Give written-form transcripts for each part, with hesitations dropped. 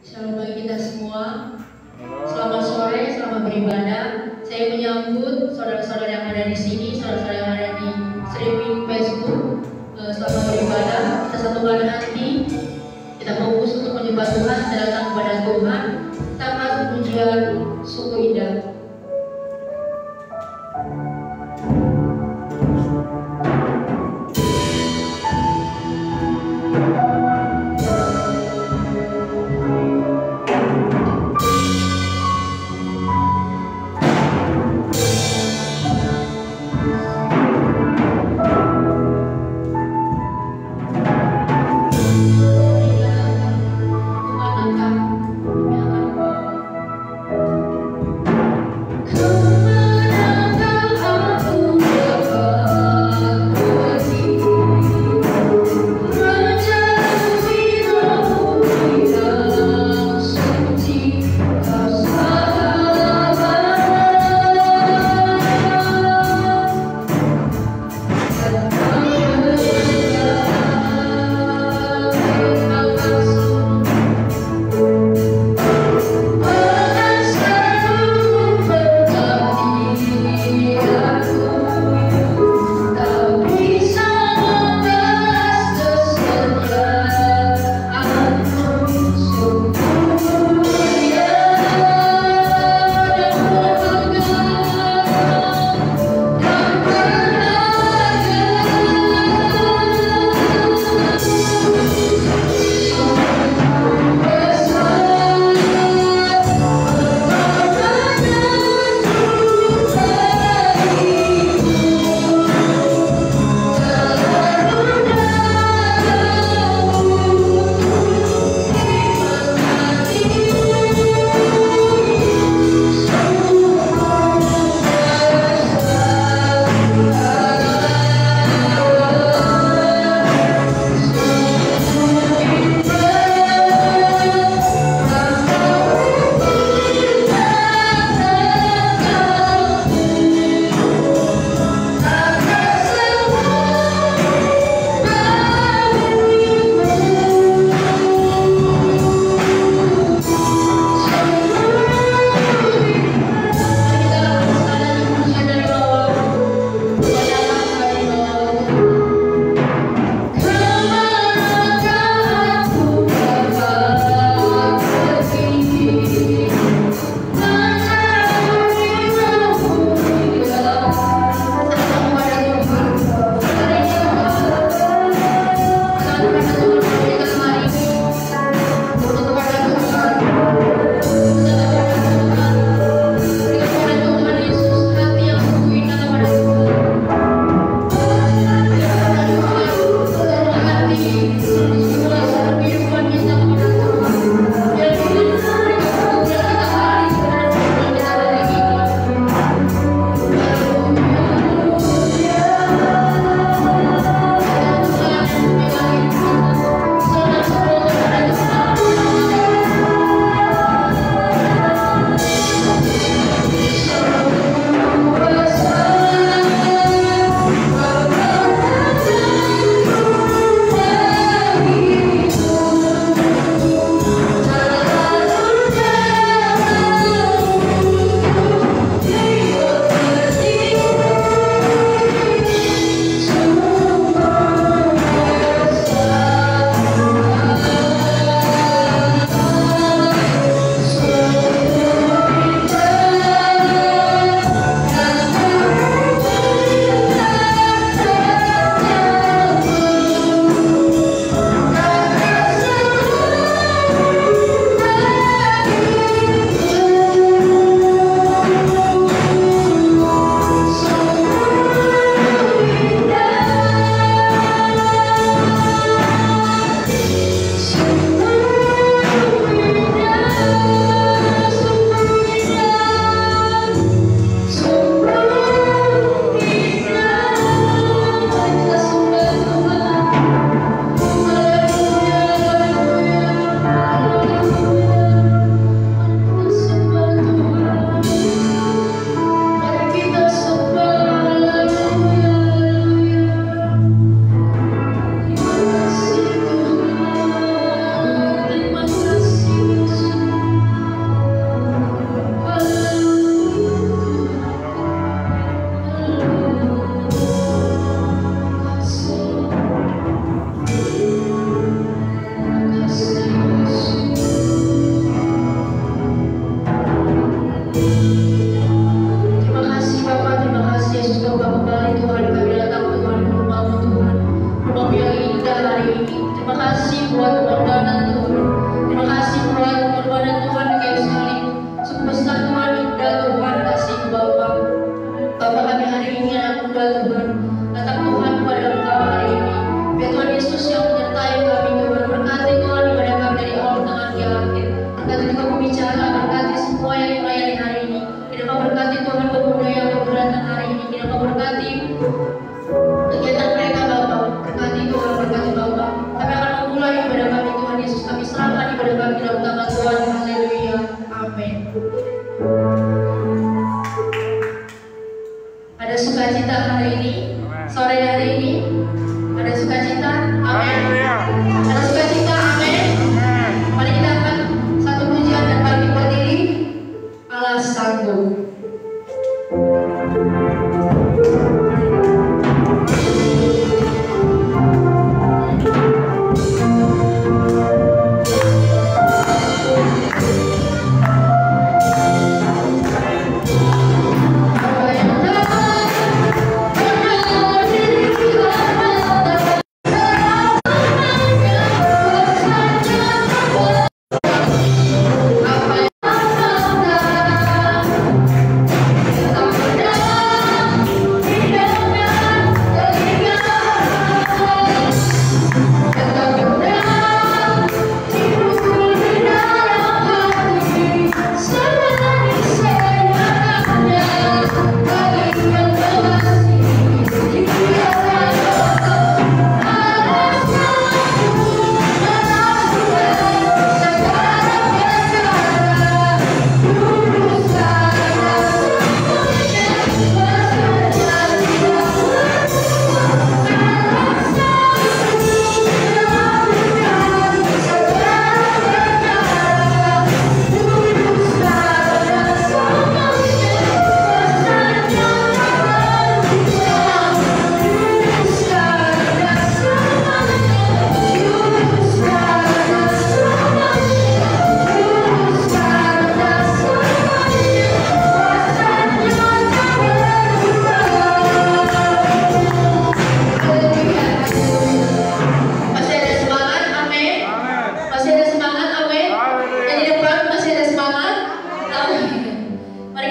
Shalom bagi kita semua. Selamat sore, selamat beribadah. Saya menyambut saudara-saudara yang ada di sini, saudara-saudara yang ada di streaming Facebook. Selamat beribadah. Kita satukan hati. Kita fokus untuk menyembah Tuhan, kita datang kepada Tuhan. Tanpa pujian suku indah.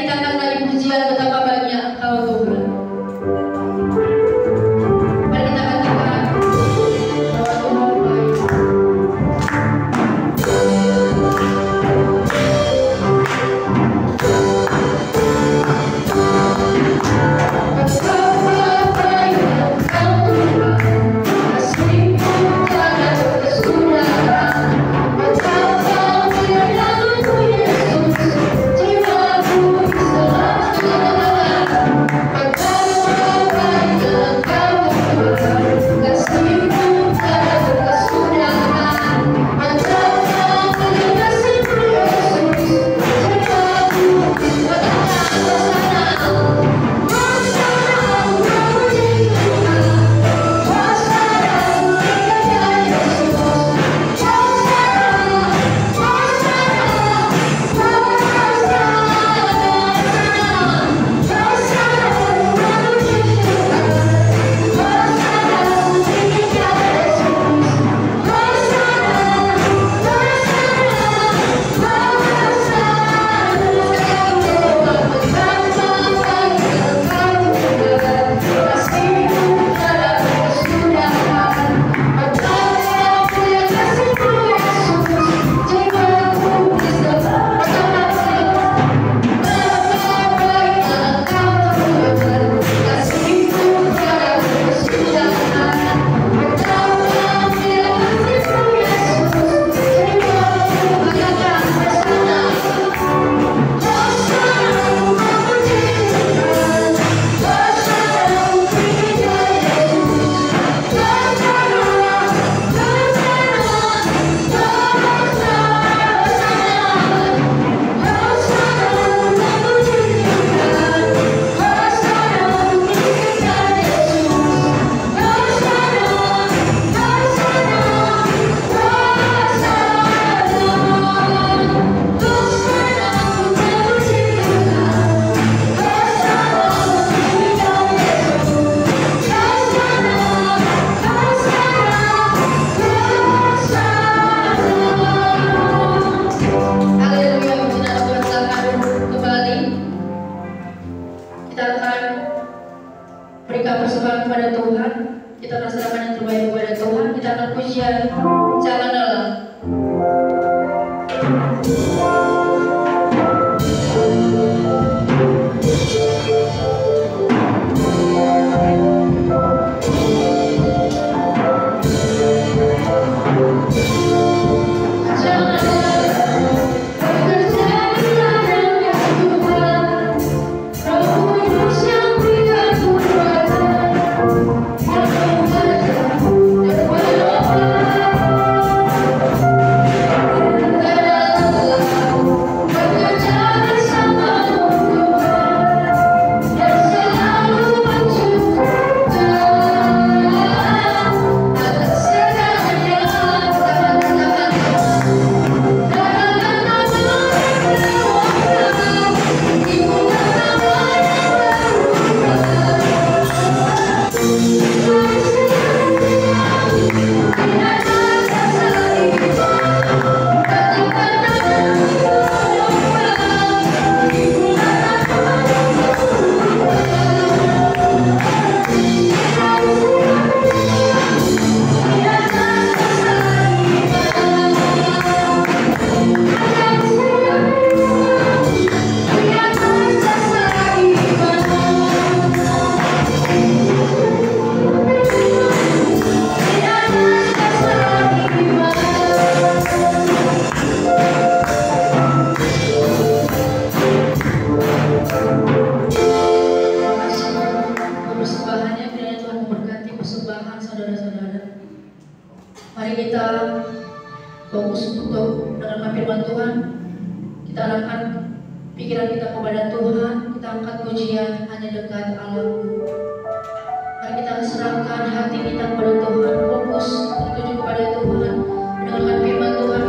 nyatakan dari pujian betapa banyak Engkau Tuhan. Mari kita katakan bahwa Tuhan baik. Berikan persembahan kepada Tuhan, kita akan serahkan yang terbaik kepada Tuhan. Kita akan pujian Jangan Lelah. Mari kita fokus untuk dengan firman Tuhan. Kita arahkan pikiran kita kepada Tuhan. Kita angkat pujian hanya dekat Allah. Mari kita serahkan hati kita kepada Tuhan. Fokus tertuju kepada Tuhan. Mendengarkan firman Tuhan.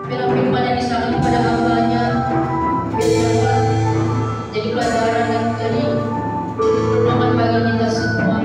Firman yang disampaikan kepada hamba-Nya. Biarlah jadi pelajaran dan jadi renungan bagi kita semua.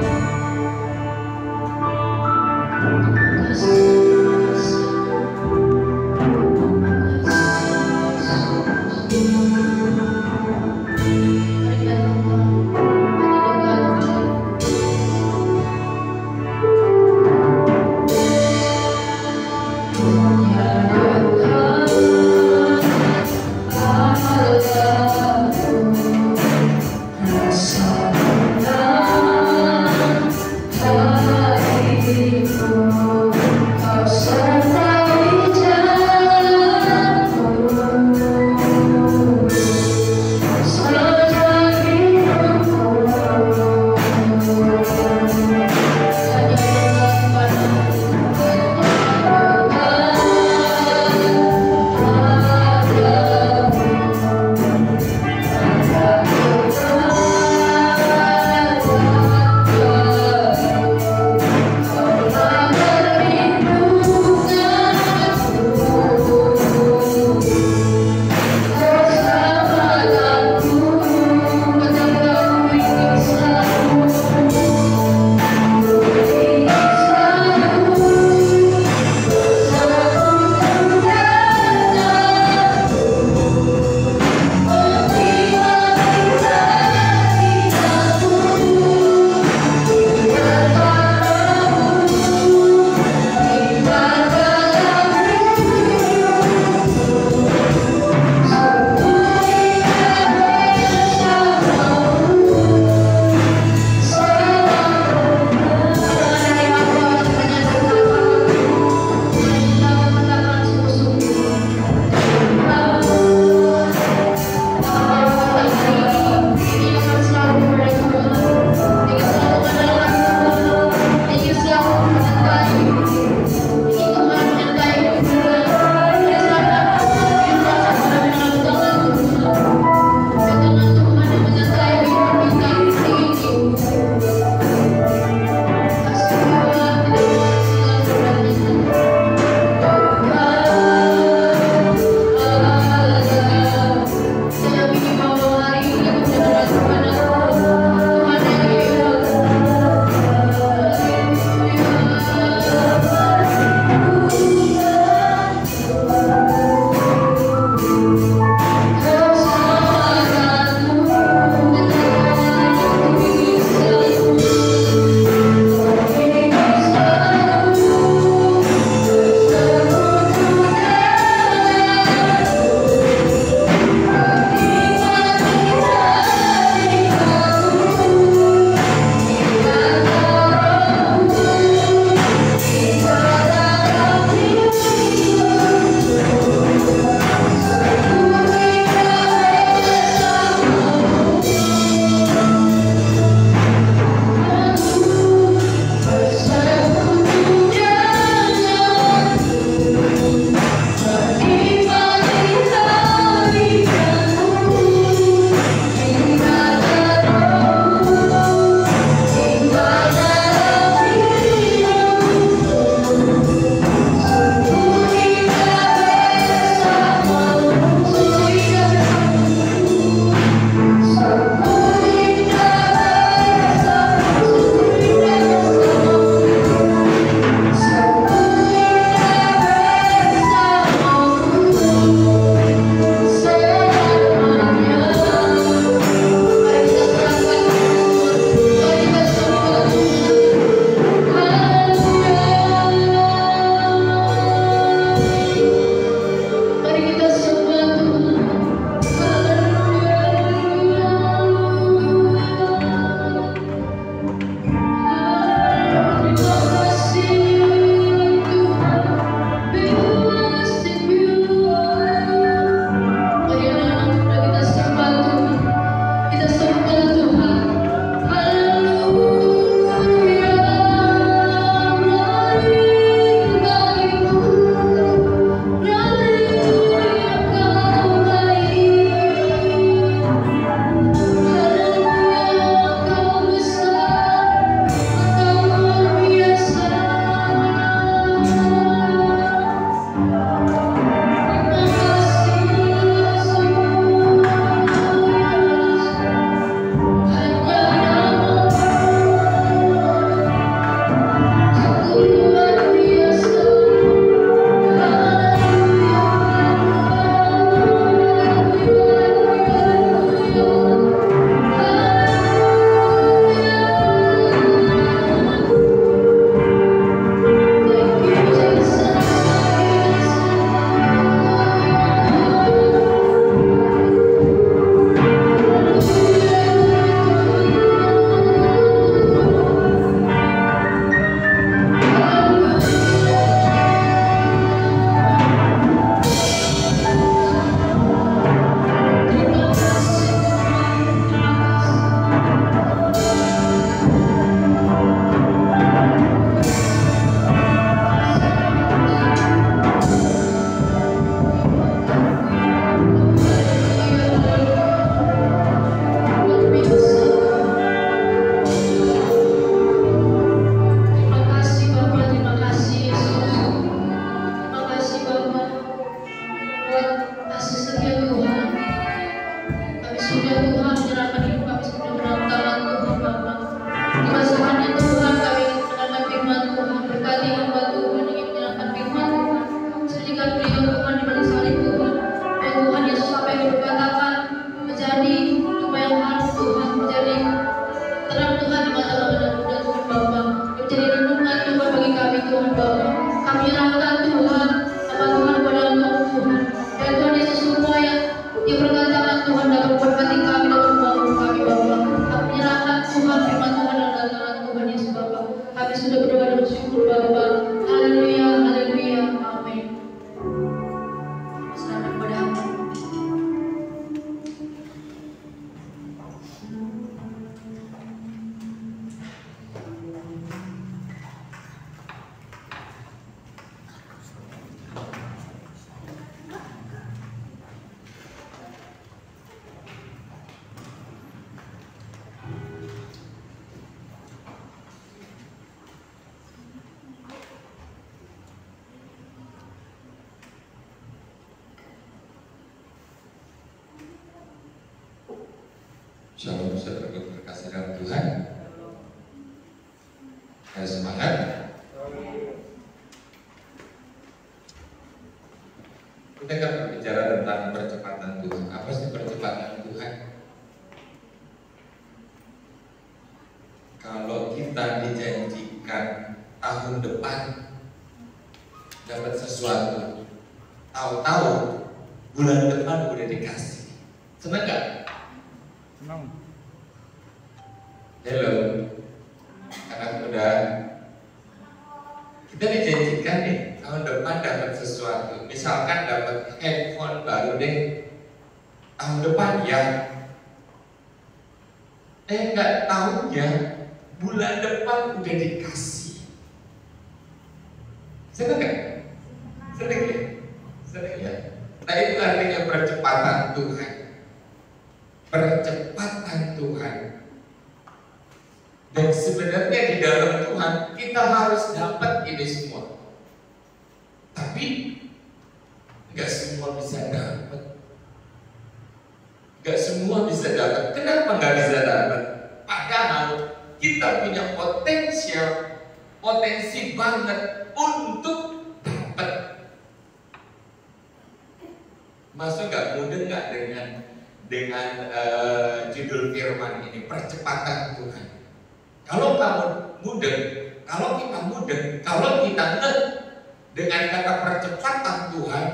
Shalom saudara terkasih dalam Tuhan. Ayo semangat. Kita akan berbicara tentang percepatan Tuhan. Apa sih percepatan Tuhan? Kalau kita dijanjikan tahun depan dapat sesuatu, tahu-tahu bulan depan udah dikasih, senang gak? Senang. Halo, anak muda, kita dijanjikan nih tahun depan dapat sesuatu. Misalkan dapat handphone baru deh tahun depan ya. Nggak tahunya bulan depan udah dikasih. Seneng gak? Seneng ya? Seneng ya? Nah itu artinya percepatan Tuhan. Percepatan Tuhan. Dan sebenarnya di dalam Tuhan kita harus dapat ini semua. Tapi nggak semua bisa dapat. Nggak semua bisa dapat. Kenapa nggak bisa dapat? Padahal kita punya potensi banget untuk dapat. Masuk nggak mudah nggak dengan judul firman ini, percepatan Tuhan. Kalau kamu mudah, kalau kita mudah, kalau kita nggak dengan kata percepatan Tuhan,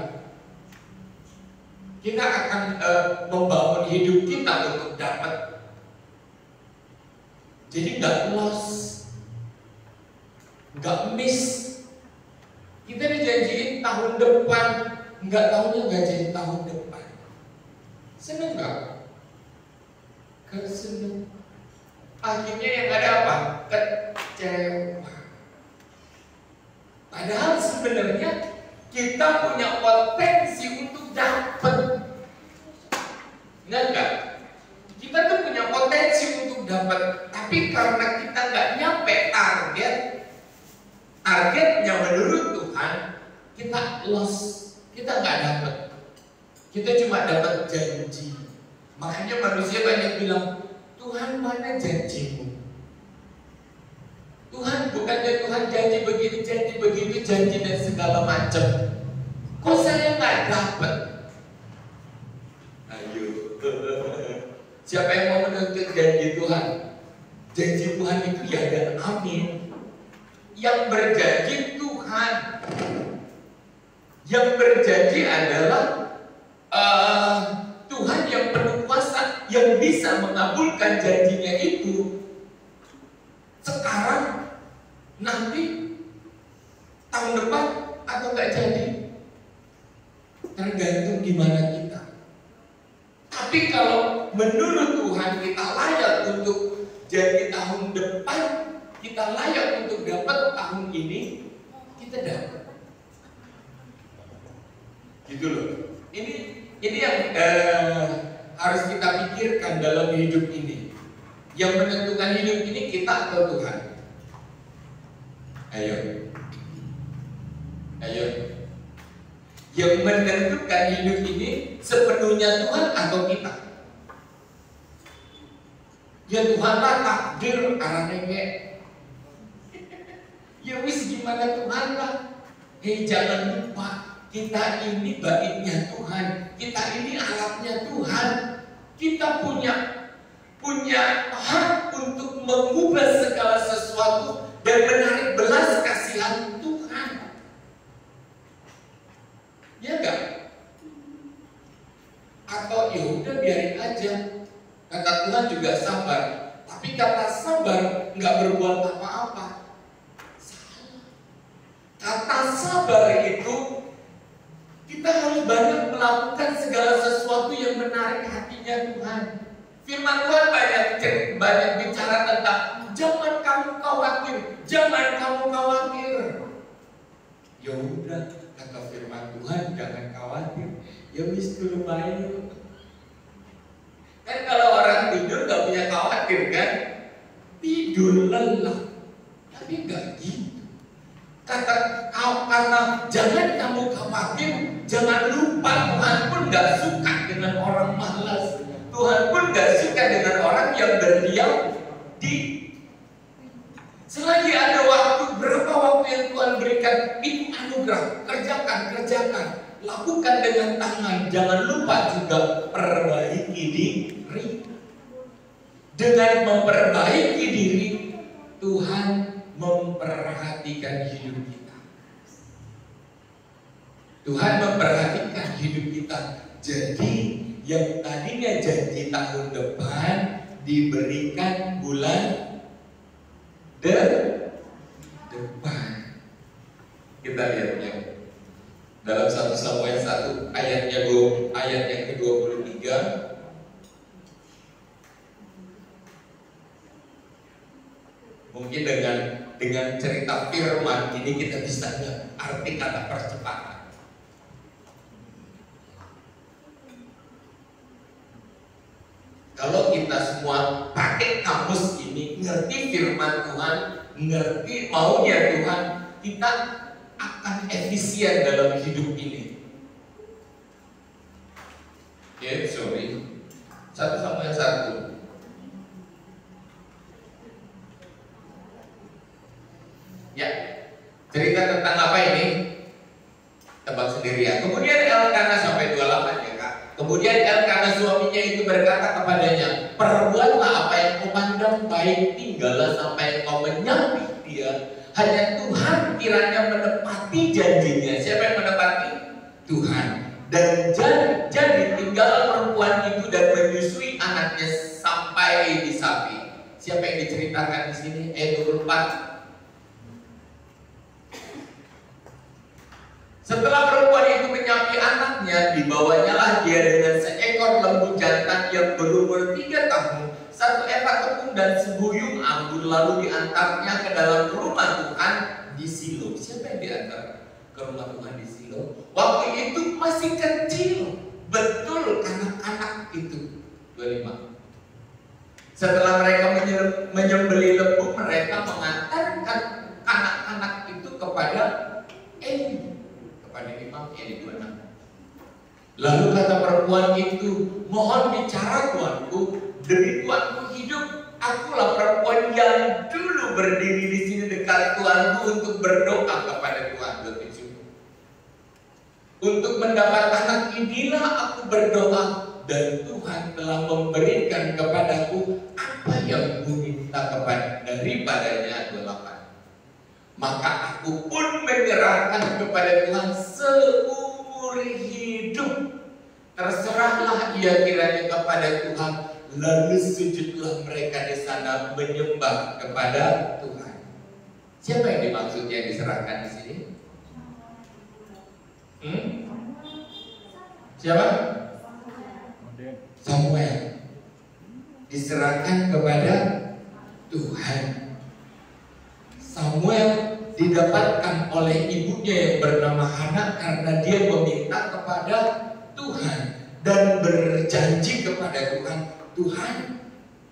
kita akan membangun hidup kita untuk dapat. Jadi nggak loss, nggak miss. Kita dijanjiin tahun depan, nggak tahunya nggak jadi tahun depan. Seneng nggak? Gak seneng. Akhirnya yang ada apa? Kecewa. Padahal sebenarnya kita punya potensi untuk dapat. Enggak? Kita tuh punya potensi untuk dapat, tapi karena kita nggak nyampe targetnya menurut Tuhan, kita loss, kita nggak dapat. Kita cuma dapat janji. Makanya manusia banyak bilang, Tuhan mana janjimu? Tuhan bukannya Tuhan janji begini, janji begitu, janji dan segala macam. Kok saya nggak dapat? Ayo, siapa yang mau menuntut janji Tuhan? Janji Tuhan itu ya dan amin. Yang berjanji Tuhan. Yang berjanji adalah Tuhan yang penuh kuasa, yang bisa mengabulkan janjinya itu. Sekarang, nanti, tahun depan atau nggak jadi, tergantung gimana kita. Tapi kalau menurut Tuhan kita layak untuk jadi tahun depan, kita layak untuk dapat tahun ini, kita dapat. Gitu loh. Ini yang harus kita pikirkan dalam hidup ini. Yang menentukan hidup ini kita atau Tuhan? Ayo. Yang menentukan hidup ini sepenuhnya Tuhan atau kita? Ya Tuhanlah takdir arahnya. Ya wis gimana Tuhanlah. Jangan lupa, kita ini baiknya Tuhan, kita ini alatnya Tuhan. Kita punya hak untuk mengubah segala sesuatu dan menarik belas kasihan Tuhan. Ya enggak? Atau ya udah biarin aja. Kata Tuhan juga sabar, tapi kata sabar nggak berbuat apa-apa. Salah. Kata sabar itu kita harus banyak melakukan segala sesuatu yang menarik hatinya Tuhan. Firman Tuhan banyak bicara tentang jangan kamu khawatir, jangan kamu khawatir. Ya udah, kata firman Tuhan jangan khawatir. Ya wis dulu main. Kan kalau orang tidur gak punya khawatir kan? Tidur lelah. Tapi gak gitu. Karena jangan kamu khawatir, jangan lupa Tuhan pun gak suka dengan orang malas. Tuhan pun gak suka dengan orang lakukan dengan tangan, jangan lupa juga perbaiki diri. Dengan memperbaiki diri, Tuhan memperhatikan hidup kita. Tuhan memperhatikan hidup kita. Jadi yang tadinya janji tahun depan diberikan bulan depan. Kita lihat ya. Dalam 1 Samuel 1 ayat yang ke-23. Mungkin dengan cerita firman ini kita bisa lihat arti kata percepatan. Kalau kita semua pakai kamus ini, ngerti firman Tuhan, ngerti maunya Tuhan, kita akan efisien dalam hidup ini. Ya, sorry. 1 Samuel 1. Ya, cerita tentang apa ini? Tebak sendiri ya. Kemudian Elkana sampai 28 ya Kak. Kemudian Elkana suaminya itu berkata kepadanya, perbuatlah apa yang kau pandang baik, tinggallah sampai kau menyambi dia. Hanya Tuhan kiranya menepati janjinya. Siapa yang menepati? Tuhan. Dan jadi tinggallah perempuan itu dan menyusui anaknya sampai di sapi. Siapa yang diceritakan di sini? Ayat 24. Setelah perempuan itu menyambi anaknya, dibawanyalah dia dengan seekor lembu jantan yang berumur 3 tahun, 1 ekor tepung dan sebuyung anggur, lalu diantarnya ke dalam rumah Tuhan di Silo. Siapa yang diantar ke rumah Tuhan di Silo? Waktu itu masih kecil, betul anak-anak itu. 25. Setelah mereka menyembelih lembu, mereka mengantarkan anak-anak itu kepada Eli. Pada Imam Eli 26. Lalu kata perempuan itu, mohon bicara tuanku, demi tuanku hidup, akulah perempuan yang dulu berdiri di sini dekat tuanku untuk berdoa kepada Tuhan. 27. Untuk mendapat anak inilah aku berdoa, dan Tuhan telah memberikan kepadaku apa yang ku minta daripadanya. 28. Maka aku pun menyerahkan kepada Tuhan seumur hidup. Terserahlah ia kiranya kepada Tuhan. Lalu sujudlah mereka di sana menyembah kepada Tuhan. Siapa yang dimaksud yang diserahkan di sini? Siapa? Samuel. Diserahkan kepada Tuhan. Samuel didapatkan oleh ibunya yang bernama Hana karena dia meminta kepada Tuhan dan berjanji kepada Tuhan, Tuhan,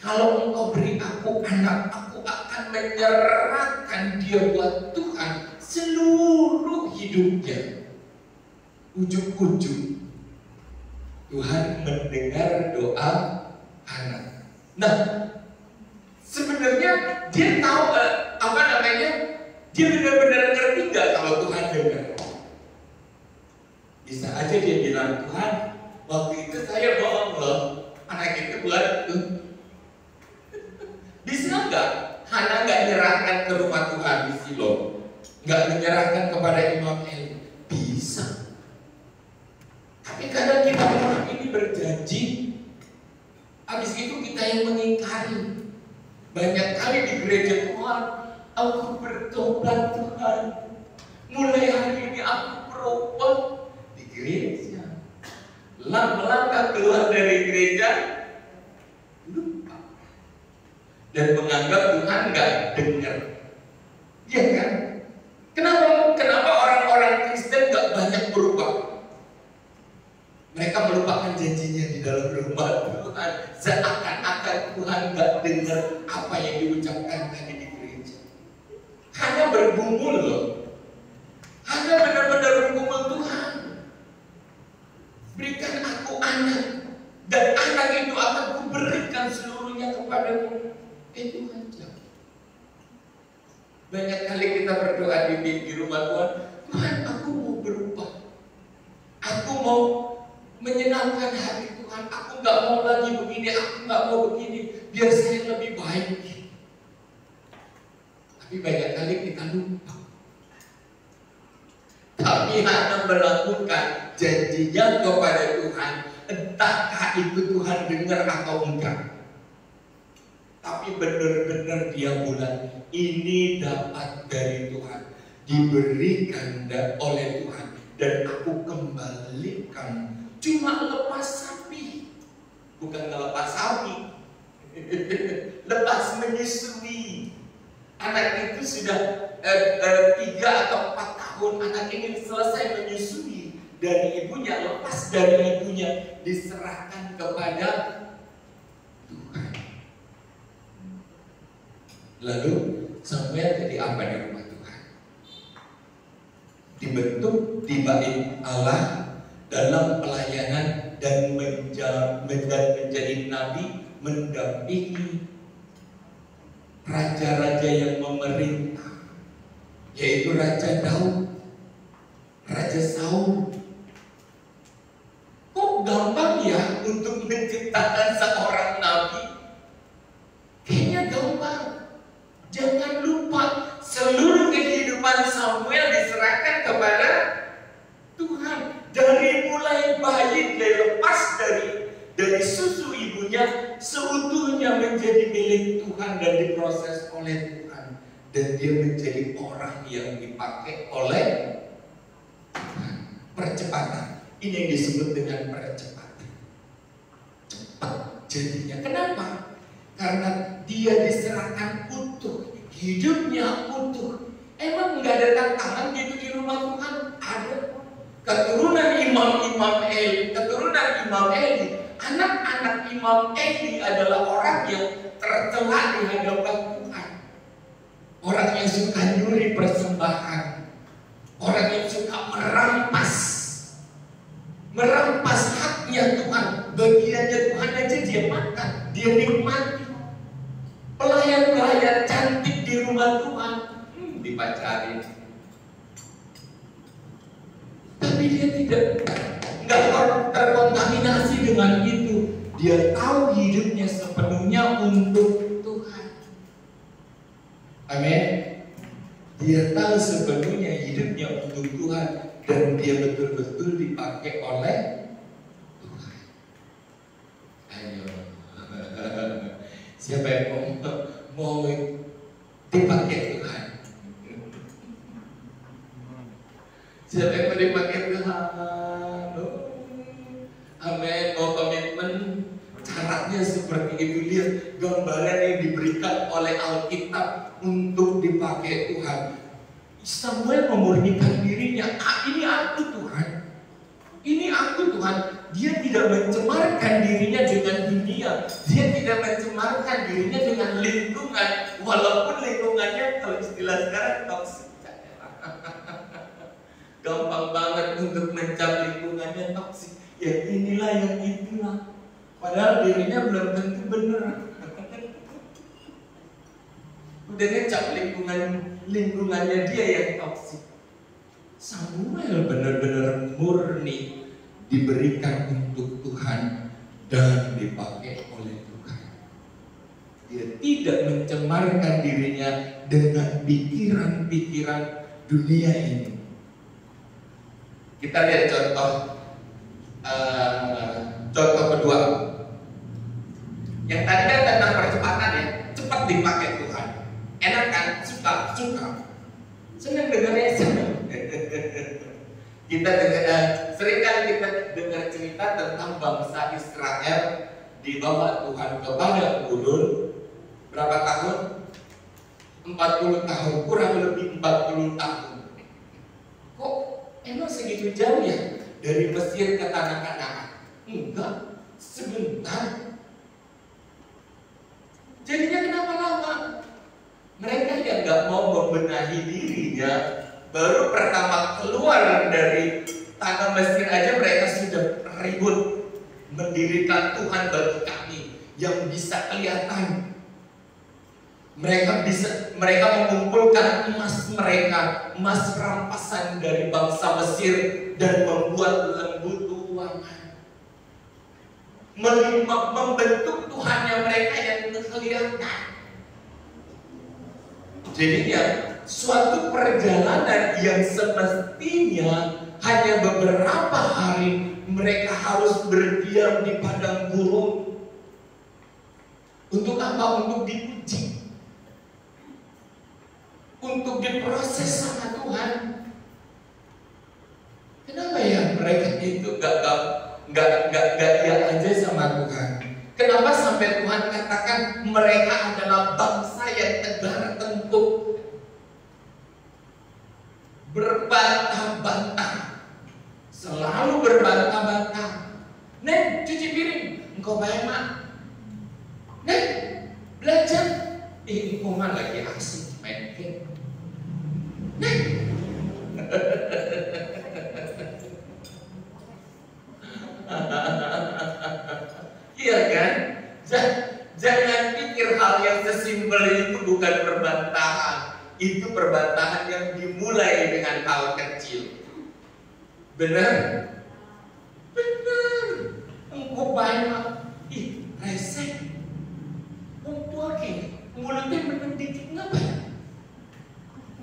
kalau Engkau beri aku anak, aku akan menyerahkan dia buat Tuhan seluruh hidupnya. Ujung-ujung Tuhan mendengar doa Hana. Nah, sebenarnya dia tahu dia benar-benar ngerti nggak kalau Tuhan dengar? Bisa aja dia bilang, Tuhan, waktu itu saya bohong loh, anak itu buat itu. Bisa nggak Hana nggak nyerahkan ke rumah Tuhan di Silo, nggak menyerahkan kepada Imam Eli? Bisa. Tapi kadang kita orang ini berjanji, habis itu kita yang mengingkari. Banyak kali di gereja Tuhan, aku bertobat Tuhan, mulai hari ini aku berubah di gereja. Melangkah keluar dari gereja, lupa dan menganggap Tuhan nggak dengar. Iya kan? Kenapa orang-orang Kristen nggak banyak berubah? Mereka melupakan janjinya di dalam rumah Tuhan. Seakan-akan Tuhan nggak dengar apa yang diucapkan tadi di gereja. Hanya bergumul loh. Hanya benar-benar bergumul, Tuhan, berikan aku anak, dan anak itu akan kuberikan seluruhnya kepadamu. Tuhan jawab. Banyak kali kita berdoa di rumah Tuhan, Tuhan, aku mau berubah. Aku mau menyenangkan hati Tuhan, aku nggak mau lagi begini, aku nggak mau begini, biar saya lebih baik. Tapi banyak kali kita lupa. Tapi hanya melakukan janjinya kepada Tuhan, entahkah itu Tuhan dengar atau enggak. Tapi benar-benar dia bulan ini dapat dari Tuhan, diberikan oleh Tuhan, dan aku kembalikan. Cuma lepas sapi, bukan lepas sapi, lepas menyusui. Anak itu sudah 3 atau 4 tahun, anak ini selesai menyusui dari ibunya, lepas dari ibunya, diserahkan kepada Tuhan. Lalu Samuel jadi apa di rumah Tuhan? Dibentuk di bait Allah dalam pelayanan dan menjadi nabi, mendampingi raja-raja yang memerintah, yaitu Raja Daud, Raja Saul. Kok gampang ya untuk menciptakan seorang nabi? Kayaknya gampang. Jangan lupa seluruh kehidupan Samuel diserahkan kepada Tuhan. Dari mulai bayi dilepas dari susu ibunya, seutuhnya menjadi milik Tuhan dan diproses oleh Tuhan. Dan dia menjadi orang yang dipakai oleh Tuhan. Percepatan. Ini yang disebut dengan percepatan. Cepat jadinya. Kenapa? Karena dia diserahkan utuh, hidupnya utuh. Emang nggak ada tantangan gitu di rumah Tuhan? Ada. Keturunan Imam Eli, anak-anak Imam Eli adalah orang yang tercela di hadapan Tuhan. Orang yang suka nyuri persembahan, orang yang suka merampas haknya Tuhan, bagiannya Tuhan aja dia makan, dia nikmati. Pelayan-pelayan cantik di rumah Tuhan dipacarin. Tapi dia nggak terkontaminasi dengan itu. Dia tahu hidupnya sepenuhnya untuk Tuhan. Amin. Dia tahu sepenuhnya hidupnya untuk Tuhan, dan dia betul-betul dipakai oleh Tuhan. Ayo. Siapa yang mau dipakai Tuhan? Siapa yang mau dipakai Tuhan? Amin. Mau komitmen. Caranya seperti itu. Lihat gambaran yang diberikan oleh Alkitab untuk dipakai Tuhan. Samuel memurnikan dirinya. Ini aku Tuhan. Ini aku Tuhan. Dia tidak mencemarkan dirinya dengan dunia. Dia tidak mencemarkan dirinya dengan lingkungan. Walaupun lingkungannya, kalau istilah sekarang, toksik. Gampang banget untuk mencap lingkungannya toksik. Ya inilah yang itulah. Padahal dirinya belum tentu benar. Udah ngecap lingkungannya dia yang toksik. Samuel benar-benar murni, diberikan untuk Tuhan dan dipakai oleh Tuhan. Dia tidak mencemarkan dirinya dengan pikiran-pikiran dunia ini. Kita lihat contoh kedua. Yang tadi kan tentang percepatan ya, cepat dipakai Tuhan. Enak kan? Suka. Senang dengarnya, senang. Kita sering kali kita dengar cerita tentang bangsa Israel dibawa Tuhan kepada gurun. Berapa tahun? 40 tahun, kurang lebih 40 tahun. Kok emang segitu jauh ya dari Mesir ke tanah Kanaan? Enggak, sebentar. Jadinya kenapa lama? Mereka yang gak mau membenahi dirinya, baru pertama keluar dari tanah Mesir aja mereka sudah ribut mendirikan Tuhan bagi kami yang bisa kelihatan. Mereka mengumpulkan emas rampasan dari bangsa Mesir dan membuat lembu membentuk Tuhannya mereka yang kelihatan. Jadinya suatu perjalanan yang semestinya hanya beberapa hari mereka harus berdiam di padang gurun. Untuk apa? Untuk diuji, untuk diproses sama Tuhan. Kenapa ya mereka itu gak ya aja sama Tuhan? Kenapa sampai Tuhan katakan mereka adalah bangsa yang tegar tengkuk, berbantah-bantah, selalu berbantah-bantah. Nen, cuci piring, engkau bayar mak. Nen, belajar, engkau mah lagi asik main game. Nen. Iya kan? Jangan pikir hal yang sesimpel itu bukan perbantahan. Itu perbantahan yang dimulai dengan hal kecil. Benar? Benar. Engkau banyak. Ih, resek. Tua ke, mulutnya mendidik ngapa?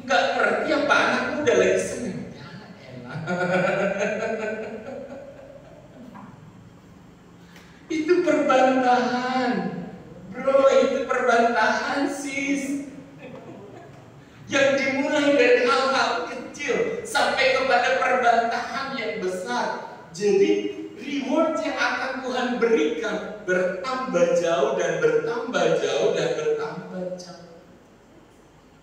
Enggak ngerti apa anak muda lagi seneng. Ya elah. Itu perbantahan, bro, itu perbantahan sis. Yang dimulai dari hal-hal kecil sampai kepada perbantahan yang besar. Jadi reward yang akan Tuhan berikan bertambah jauh dan bertambah jauh dan bertambah jauh.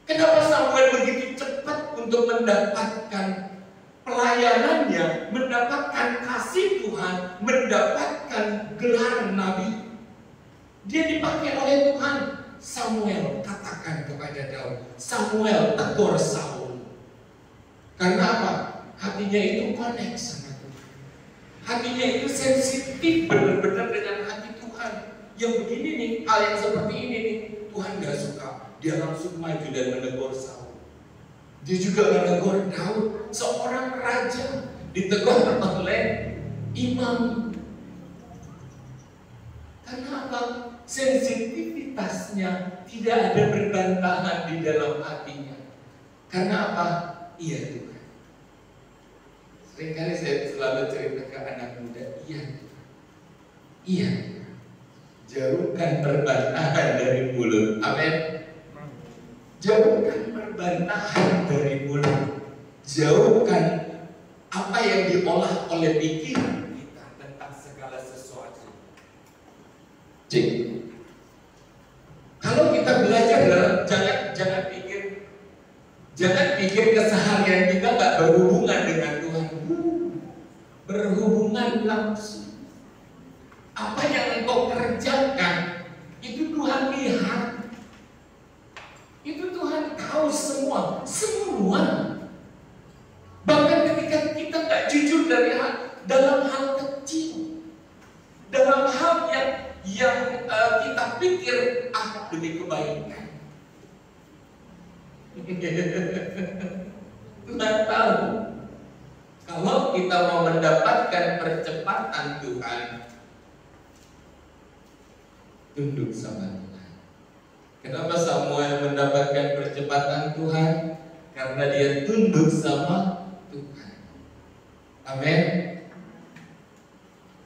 Kenapa Samuel begitu cepat untuk mendapatkan pelayanannya, mendapatkan kasih Tuhan, mendapatkan gelar nabi? Dia dipakai oleh Tuhan. Samuel katakan kepada Daud, Samuel tegur Saul. Karena apa? Hatinya itu connect sama Tuhan. Hatinya itu sensitif benar-benar dengan hati Tuhan. Yang begini nih, hal yang seperti ini nih, Tuhan gak suka. Dia langsung maju dan menegur Saul. Dia juga menegur Daud, seorang raja, ditegur oleh imam. Karena apa? Sensitivitasnya tidak ada berbantahan di dalam hatinya. Karena apa? Iya Tuhan. Seringkali saya selalu cerita ke anak muda, iya Tuhan. Iya Tuhan. Jauhkan perbantahan dari mulut. Amin. Jauhkan perbantahan dari mulut. Jauhkan apa yang diolah oleh pikiran kita tentang segala sesuatu. Jadi, kalau kita belajar dalam jangan pikir keseharian kita nggak berhubungan dengan Tuhan. Berhubungan langsung. Apa yang engkau kerjakan itu Tuhan lihat. Itu Tuhan tahu semua. Bahkan ketika kita nggak jujur dalam hal kecil, dalam hal yang kita pikir demi kebaikan. Tuhan tahu. Kalau kita mau mendapatkan percepatan Tuhan, tunduk sama Tuhan. Kenapa Samuel mendapatkan percepatan Tuhan? Karena dia tunduk sama Tuhan. Amin.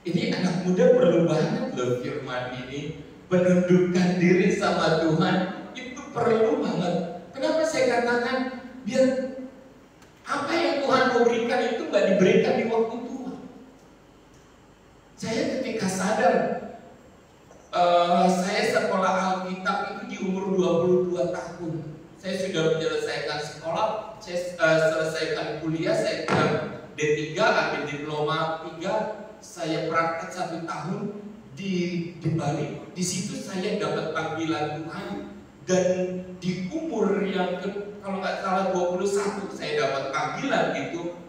Ini anak muda perlu banget loh firman ini. Menundukkan diri sama Tuhan itu perlu banget. Kenapa saya katakan biar apa yang Tuhan mau berikan itu gak diberikan di waktu tua. Saya ketika sadar saya sekolah Alkitab itu di umur 22 tahun. Saya sudah menyelesaikan sekolah, saya selesaikan kuliah, saya D3, ambil diploma 3. Saya praktek 1 tahun di Bali. Di situ saya dapat panggilan Tuhan. Dan di umur yang kalau nggak salah 21 saya dapat panggilan itu.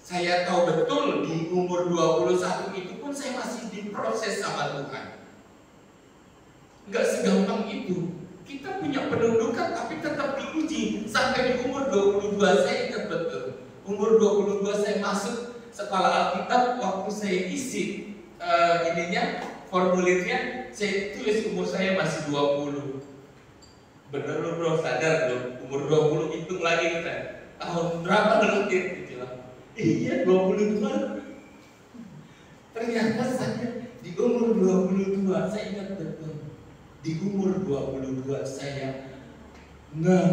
Saya tahu betul di umur 21 itu pun saya masih diproses sama Tuhan. Nggak segampang itu. Kita punya penundukan tapi tetap diuji. Sampai di umur 22 saya ingat betul. Umur 22 saya masuk sekolah Alkitab. Waktu saya isi formulirnya saya tulis umur saya masih 20. Bener loh bro, sadar loh, umur 20 hitung lagi kita. Tahun berapa ngelutin? Iya 22. Ternyata saya di umur 22, saya ingat betul. Di umur 22 saya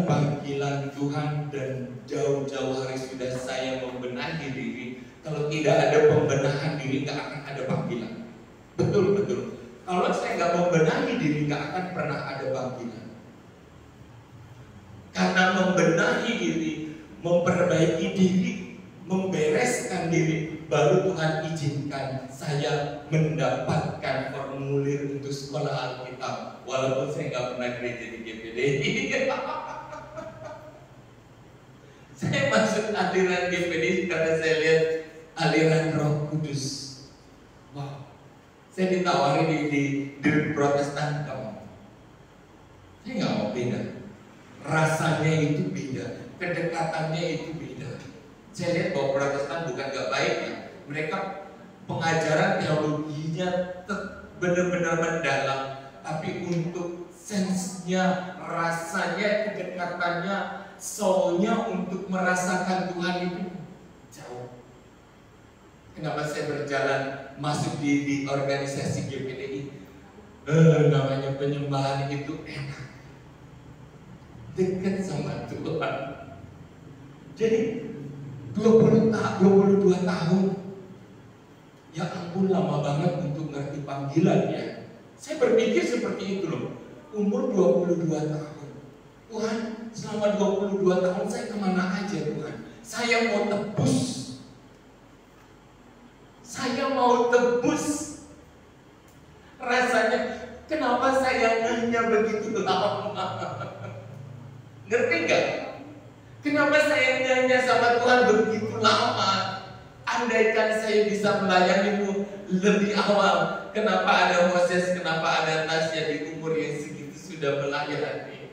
panggilan Tuhan, dan jauh-jauh hari sudah saya membenahi diri. Kalau tidak ada pembenahan diri, nggak akan ada panggilan. Betul. Kalau saya nggak membenahi diri, nggak akan pernah ada panggilan. Karena membenahi diri, memperbaiki diri, membereskan diri, baru Tuhan izinkan saya mendapatkan formulir untuk sekolah Alkitab. Walaupun saya nggak pernah gereja di GPDI. Saya masuk aliran GPDI karena saya lihat aliran Roh Kudus. Wow. Saya ditawari di Protestan, kamu. Saya nggak mau beda. Rasanya itu beda, kedekatannya itu beda. Saya lihat bahwa Protestan bukan nggak baik ya. Mereka pengajaran teologinya benar-benar mendalam, tapi untuk sensenya, rasanya, kedekatannya, soulnya untuk merasakan Tuhan itu jauh. Kenapa saya berjalan masuk di organisasi GPDI? Namanya penyembahan itu enak, dekat sama Tuhan. Jadi 22 tahun, ya ampun lama banget untuk ngerti panggilan ya. Saya berpikir seperti itu loh. Umur 22 tahun, Tuhan selama 22 tahun saya kemana aja Tuhan? Saya mau tebus. Saya mau tebus. Rasanya kenapa saya hanya begitu lama? Ngerti nggak? Kenapa saya nyanyi sama Tuhan begitu lama? Andaikan saya bisa melayanimu lebih awal, kenapa ada Moses, kenapa ada Tasya di umur yang segitu sudah melayani?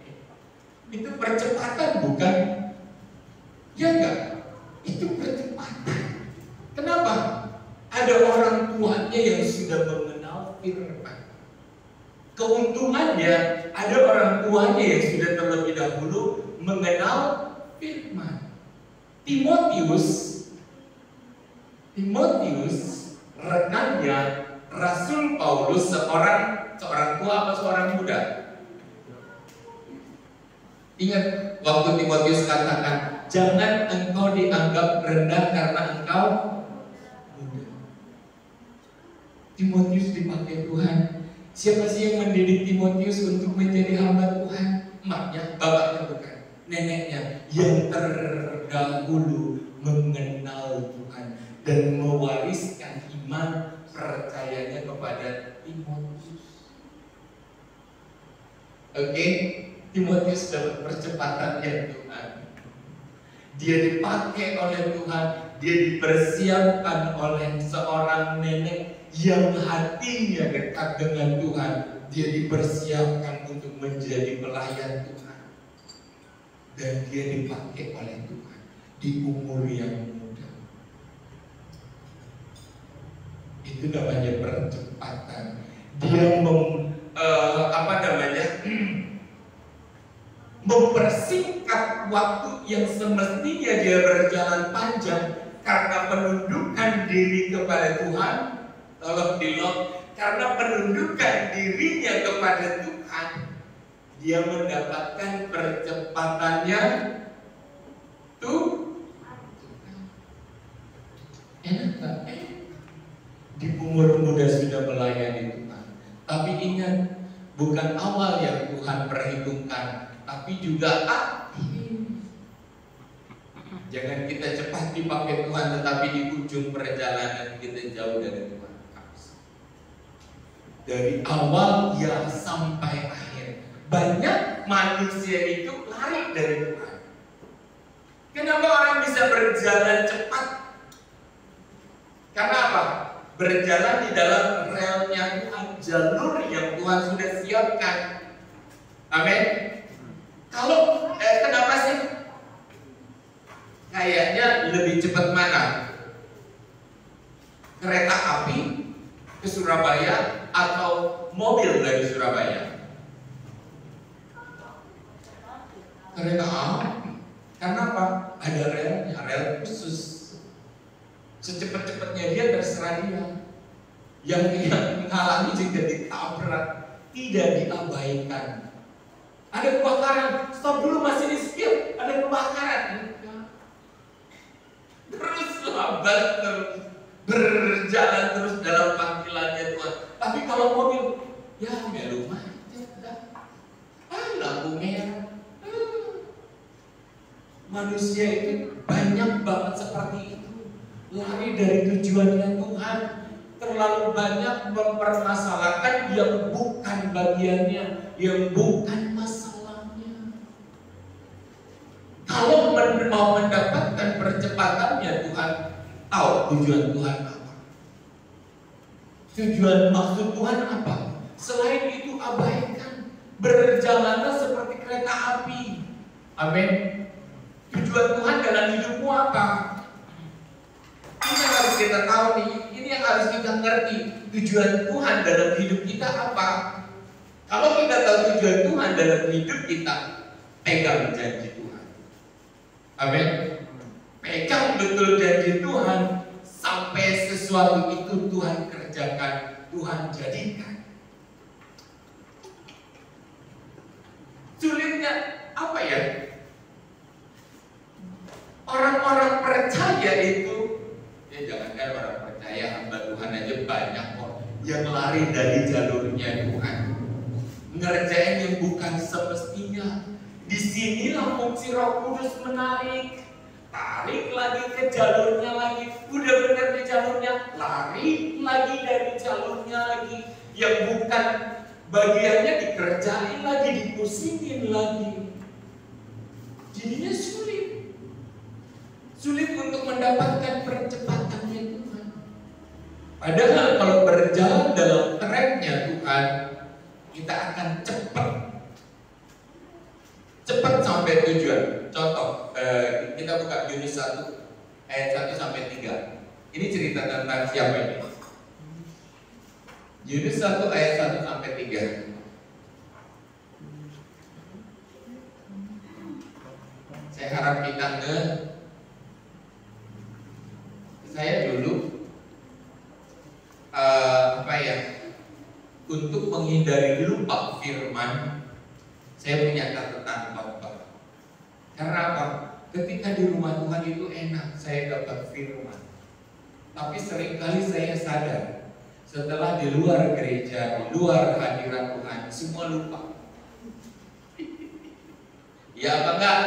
Itu percepatan bukan? Ya enggak? Itu percepatan. Kenapa? Ada orang tuanya yang sudah mengenal firman. Keuntungannya ada orang tuanya yang sudah terlebih dahulu mengenal firman. Timotius rekannya Rasul Paulus, seorang tua atau seorang muda? Ingat waktu Timotius katakan, jangan engkau dianggap rendah karena engkau muda. Timotius dipakai Tuhan. Siapa sih yang mendidik Timotius untuk menjadi hamba Tuhan? Emaknya, bapaknya bukan, neneknya yang terdahulu mengenal Tuhan dan mewariskan iman percayanya kepada Timotius. Oke, Timotius dapat percepatan ya Tuhan. Dia dipakai oleh Tuhan, dia dipersiapkan oleh seorang nenek yang hatinya dekat dengan Tuhan. Dia dipersiapkan untuk menjadi pelayan Tuhan, dan dia dipakai oleh Tuhan di umur yang muda. Itu namanya percepatan. Dia mempersingkat waktu yang semestinya dia berjalan panjang karena penundukan diri kepada Tuhan. Tolong di-lock. Karena penundukan dirinya kepada Tuhan, dia mendapatkan percepatannya tuh. Enak gak? Di umur muda sudah melayani Tuhan. Tapi ingat, bukan awal yang Tuhan perhitungkan, tapi juga akhir. Jangan kita cepat dipakai Tuhan, tetapi di ujung perjalanan kita jauh dari Tuhan. Dari awal ya sampai akhir, banyak manusia itu lari dari Tuhan. Kenapa orang bisa berjalan cepat? Karena apa? Berjalan di dalam relnya Tuhan, jalur yang Tuhan sudah siapkan. Amin. Kalau kenapa sih? Kayaknya lebih cepat mana? Kereta api ke Surabaya atau mobil dari Surabaya? Kereta api. Karena apa? Ada relnya, rel khusus. Secepat-cepatnya dia terserah dia. Yang menghalangi juga ditabrak, tidak diabaikan. Ada kebakaran, stop dulu, masih di skip. Ada kebakaran, teruslah berjalan terus dalam panggilannya Tuhan. Tapi kalau mobil, ya belum macet dah. Lampu merah. Manusia itu banyak banget seperti itu, lari dari tujuannya Tuhan, terlalu banyak mempermasalahkan yang bukan bagiannya, yang bukan masalahnya. Kalau mau mendapatkan percepatannya, Tuhan tahu tujuan Tuhan apa. Tujuan maksud Tuhan apa? Selain itu abaikan. Berjalanlah seperti kereta api. Amin. Tujuan Tuhan dalam hidupmu apa? Ini yang harus kita tahu nih. Ini yang harus kita ngerti. Tujuan Tuhan dalam hidup kita apa? Kalau kita tahu tujuan Tuhan dalam hidup kita, pegang janji Tuhan. Amin. Pegang betul janji Tuhan. Sampai sesuatu itu Tuhan kerjakan, Tuhan jadikan. Sulitnya apa ya? Orang-orang percaya itu, ya jangankan orang percaya, hamba Tuhan aja banyak kok yang lari dari jalurnya Tuhan, ngerjain yang bukan semestinya. Disinilah fungsi Roh Kudus menarik, tarik lagi ke jalurnya lagi, udah benar di jalurnya, lari lagi dari jalurnya lagi, yang bukan bagiannya dikerjain lagi, dipusingin lagi. Jadinya sulit untuk mendapatkan percepatannya Tuhan. Padahal kalau berjalan dalam tracknya Tuhan, kita akan cepat sampai tujuan. Contoh, kita buka Yunus 1 ayat 1 sampai 3. Ini cerita tentang siapa ini? Yunus 1 ayat 1 sampai 3. Saya harap kita saya dulu untuk menghindari lupa firman, saya punya catatan khotbah. Karena apa? Ketika di rumah Tuhan itu enak, saya dapat firman. Tapi seringkali saya sadar, setelah di luar gereja, di luar hadirat Tuhan, semua lupa. Ya apa enggak?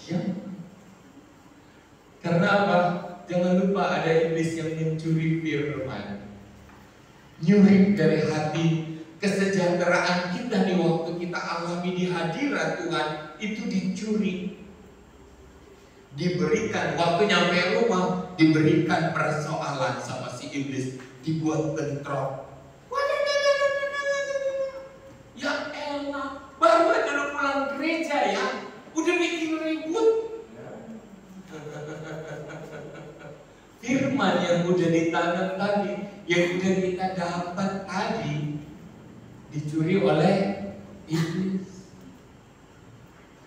Ya. Karena apa? Jangan lupa ada iblis yang mencuri firman, nyuri dari hati. Kesejahteraan kita di waktu kita alami di hadirat Tuhan itu dicuri. Diberikan waktu nyampe rumah, diberikan persoalan sama si iblis, dibuat bentrok. Ya elah, baru aja lu pulang gereja ya, udah bikin ribut. Firman yang udah ditanam tadi, yang udah kita dapat tadi, dicuri oleh iblis.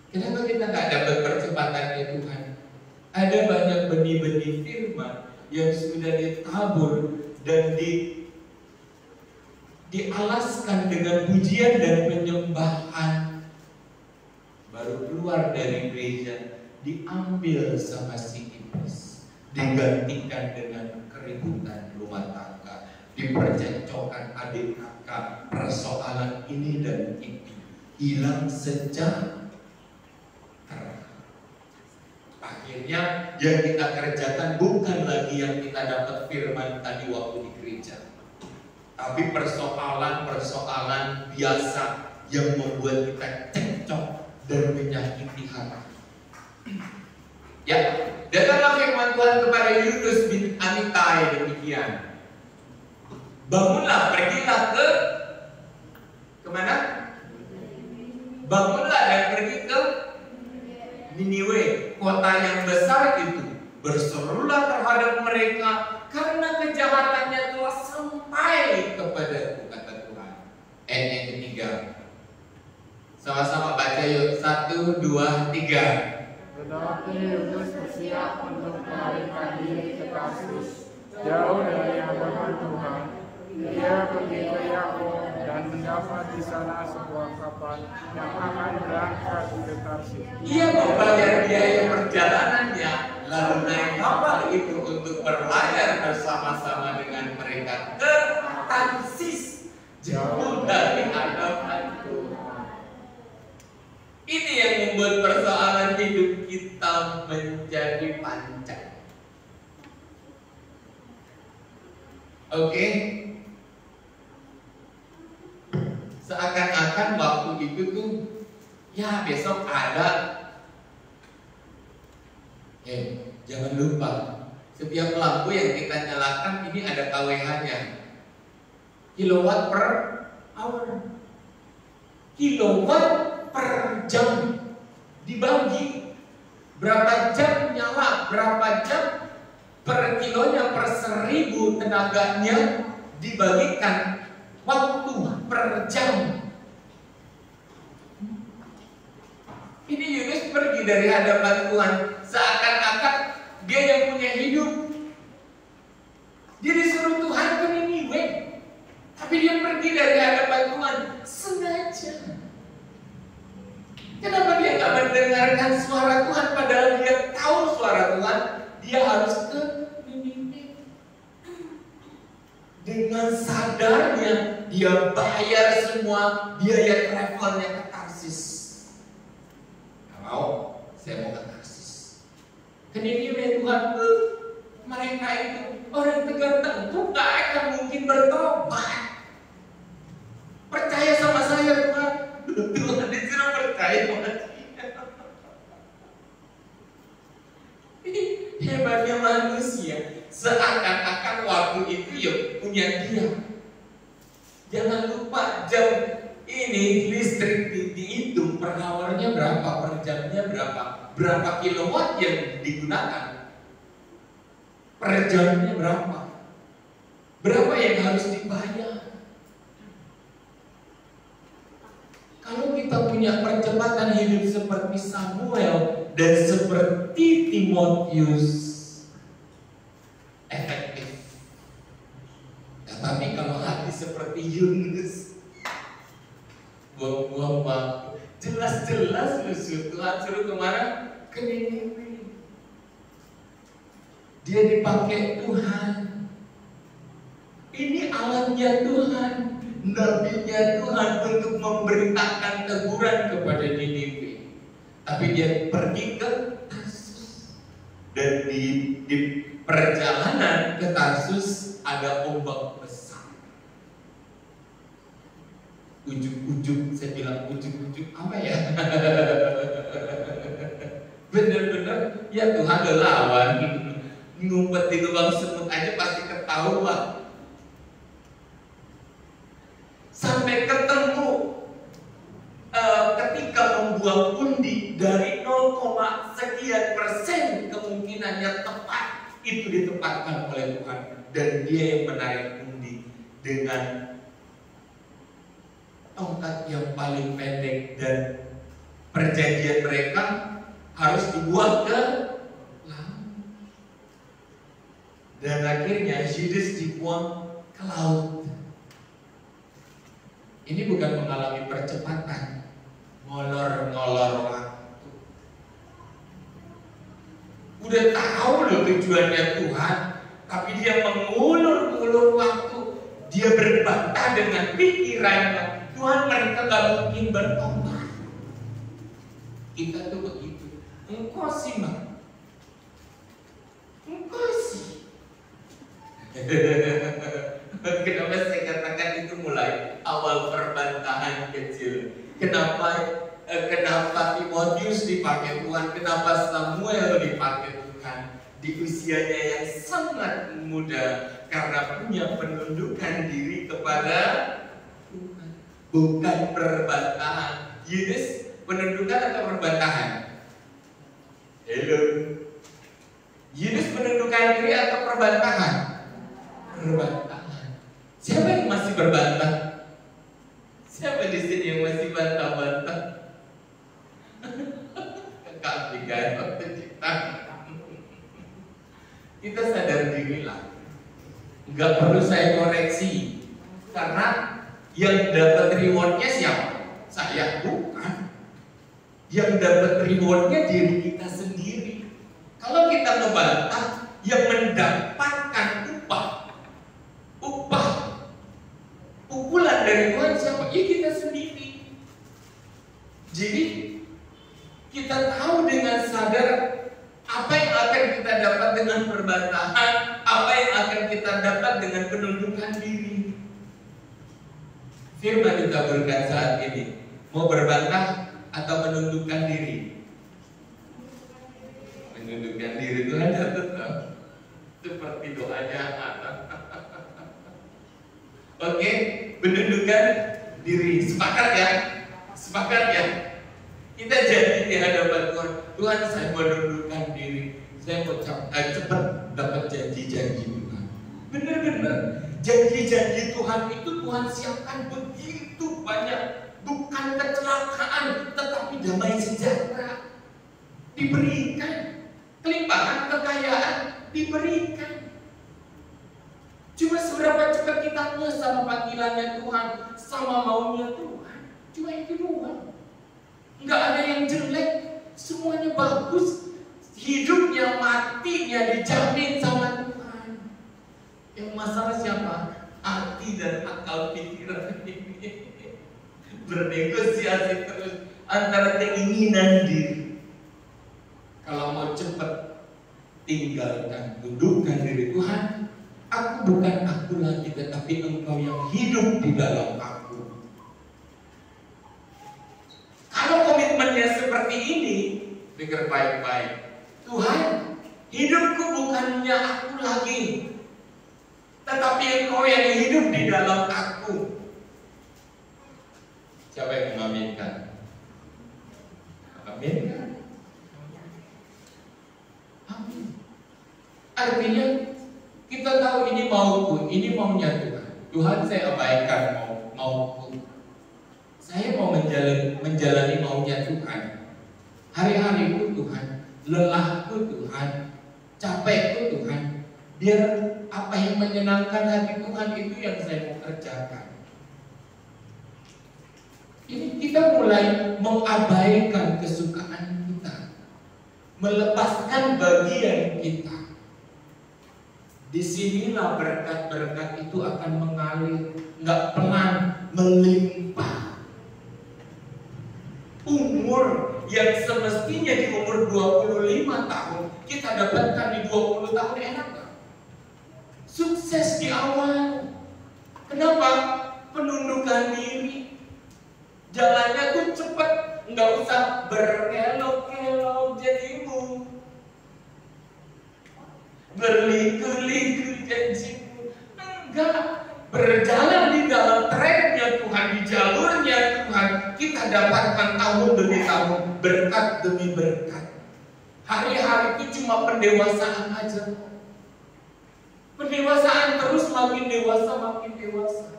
Kenapa kita nggak dapat percepatannya Tuhan? Ada banyak benih-benih firman yang sudah ditabur dan dialaskan dengan pujian dan penyembahan, baru keluar dari gereja diambil sama si iblis, digantikan dengan keributan rumah tangga, dipercekcokan adik kakak, persoalan ini dan itu, hilang sejahtera. Akhirnya yang kita kerjakan bukan lagi yang kita dapat firman tadi waktu di gereja, tapi persoalan-persoalan biasa yang membuat kita cekcok dan menyakiti hati. Ya, datanglah firman Tuhan kepada Yunus bin Amittai demikian. Bangunlah, pergilah kemana? Bangunlah dan pergi ke Niniwe, kota yang besar itu. Berserulah terhadap mereka karena kejahatannya telah sampai kepada 3. Tetapi Yunus bersiap untuk melarikan diri ke Tarsus, jauh dari hadapan Tuhan. Dia pergi ke Yakov dan mendapat di sana sebuah kapal yang akan berangkat ke Tarsus. Ia membayar biaya perjalanannya, lalu naik kapal itu untuk berlayar bersama-sama dengan mereka ke Tarsis, jauh dari hadapan Tuhan. Ini yang membuat persoalan hidup kita menjadi panjang. Oke? Seakan-akan waktu itu tuh, ya besok ada. Jangan lupa, setiap lampu yang kita nyalakan ini ada KWH-nya. Kilowatt per hour. Kilowatt per jam. Dibagi berapa jam nyala, berapa jam per kilonya, per 1000 tenaganya, dibagikan waktu per jam. Ini Yunus pergi dari hadapan Tuhan, seakan-akan dia yang punya hidup. Dia disuruh Tuhan ke Niniwe, tapi dia pergi dari hadapan Tuhan sengaja. Kenapa dia nggak mendengarkan suara Tuhan, padahal dia tahu suara Tuhan? Dia harus ke Niniwe. Dengan sadarnya dia bayar semua biaya travelnya ke Tarsis. Mau, saya mau ke Tarsis. Ke Niniwe. Tuhan, mereka itu orang tertentu gak akan mungkin bertobat. Percaya sama saya Tuhan. Tuhan disuruh percaya sama dia. Hebatnya manusia, seakan-akan waktu itu ya punya dia. Jangan lupa jam ini listrik dihitung per hournya berapa, per jamnya berapa kilowatt yang digunakan, per jamnya berapa yang harus dibayar. Kalau kita punya percepatan hidup seperti Samuel dan seperti Timotius, efektif. Tetapi kalau hati seperti Yunus, buang-buang waktu. Jelas-jelas Tuhan suruh kemana? Ke Niniwe. Dia dipakai Tuhan. Ini alatnya Tuhan, nabinya Tuhan untuk memberitakan teguran kepada Niniwe. Tapi dia pergi ke Tarsus. Dan di perjalanan ke Tarsus ada ombak besar. Ujuk-ujuk, saya bilang ujuk-ujuk apa ya? Bener-bener ya Tuhan lawan. Ngumpet di lubang semut aja pasti ketahuan. Sampai ketemu ketika membuang undi dari 0, sekian % kemungkinannya tepat, itu ditempatkan oleh Tuhan, dan dia yang menarik undi dengan tongkat yang paling pendek, dan perjanjian mereka harus dibuang ke laut. Dan akhirnya Yudas dibuang ke laut. Ini bukan mengalami percepatan, ngolor-ngolor waktu. Udah tahu loh tujuannya Tuhan, tapi dia mengulur-ulur waktu. Dia berbantah dengan pikirannya. Tuhan, mereka gak mungkin bertobat. Kita tuh begitu. Engkau sih mah, engkau sih. Kenapa saya katakan itu mulai awal perbantahan kecil? Kenapa Timotius dipakai Tuhan? Kenapa Samuel dipakai Tuhan? Di usianya yang sangat muda, karena punya penundukan diri kepada Tuhan, bukan perbantahan. Yudas penundukan atau perbantahan? Hello. Yudas penundukan diri atau perbantahan? Perbantahan. Siapa yang masih berbantah? Siapa di sini yang masih bantah-bantah? Nggak perlu saya koreksi, karena yang dapat rewardnya siapa? Saya? Bukan. Yang dapat rewardnya diri kita sendiri. Kalau kita membantah, yang mendapatkan upah pukulan dari Tuhan siapa? Ya kita sendiri. Jadi kita tahu dengan sadar apa yang akan kita dapat dengan perbantahan, apa yang akan kita dapat dengan penundukan diri. Firman ditaburkan saat ini, mau berbantah atau menundukkan diri? Menundukkan diri itu hanya tetap seperti doanya anak. Oke, menundukkan diri. Sepakat ya? Sepakat ya? Kita janji di hadapan Tuhan. Tuhan, saya menundukkan diri. Saya mau cepat dapat janji-janji Tuhan. Benar-benar janji-janji Tuhan itu Tuhan siapkan begitu banyak. Bukan kecelakaan, tetapi damai sejahtera diberikan. Kelimpahan kekayaan diberikan. Cuma seberapa cepat kita ngeh sama panggilannya Tuhan, sama maunya Tuhan. Cuma itu doang. Nggak ada yang jelek, semuanya bagus. Hidupnya, matinya dijamin sama Tuhan. Yang masalah siapa? Hati dan akal pikiran ini bernegosiasi terus antara keinginan diri. Kalau mau cepat, tinggalkan, tundukkan diri. Tuhan, aku bukan aku lagi, tetapi Engkau yang hidup di dalam aku. Kalau komitmennya seperti ini, pikir baik-baik. Tuhan, hidupku bukannya aku lagi, tetapi Engkau yang hidup di dalam aku. Siapa yang mengaminkan? Amin. Amin. Artinya kita tahu ini mauku, ini maunya Tuhan. Tuhan, saya abaikan mauku. Saya mau menjalani maunya Tuhan. Hari-hariku Tuhan, lelahku Tuhan, capekku Tuhan. Biar apa yang menyenangkan hati Tuhan itu yang saya mau kerjakan. Ini kita mulai mengabaikan kesukaan kita, melepaskan bagian kita. Disinilah berkat-berkat itu akan mengalir, nggak pelan, melimpah. Umur yang semestinya di umur 25 tahun kita dapatkan di 20 tahun, enak gak? Sukses di awal. Kenapa? Penundukan diri. Jalannya tuh cepat, nggak usah berkelok-kelok jadimu, berliku-liku janjimu. Enggak, berjalan di dalam tracknya Tuhan, di jalurnya Tuhan, kita dapatkan tahun demi tahun, berkat demi berkat. Hari-hari itu cuma pendewasaan aja. Pendewasaan terus, makin dewasa, makin dewasa.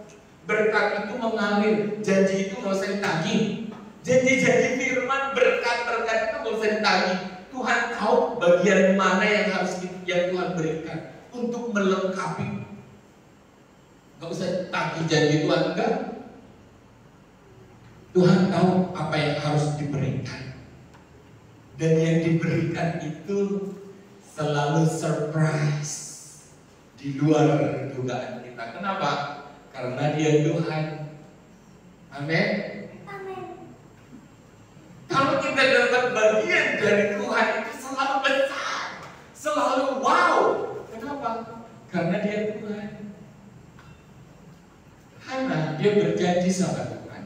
Berkat itu mengalir, janji itu nggak usah ditagih. Janji-janji firman, berkat-berkat itu nggak usah ditagih. Tuhan tahu bagian mana yang harus yang Tuhan berikan untuk melengkapi. Nggak usah tagih janji Tuhan, enggak. Tuhan tahu apa yang harus diberikan, dan yang diberikan itu selalu surprise, di luar dugaan kita. Kenapa? Karena Dia Tuhan. Amin. Kalau kita dapat bagian dari Tuhan itu selalu besar, selalu wow. Kenapa? Karena Dia Tuhan. Karena Dia berjanji sama Tuhan.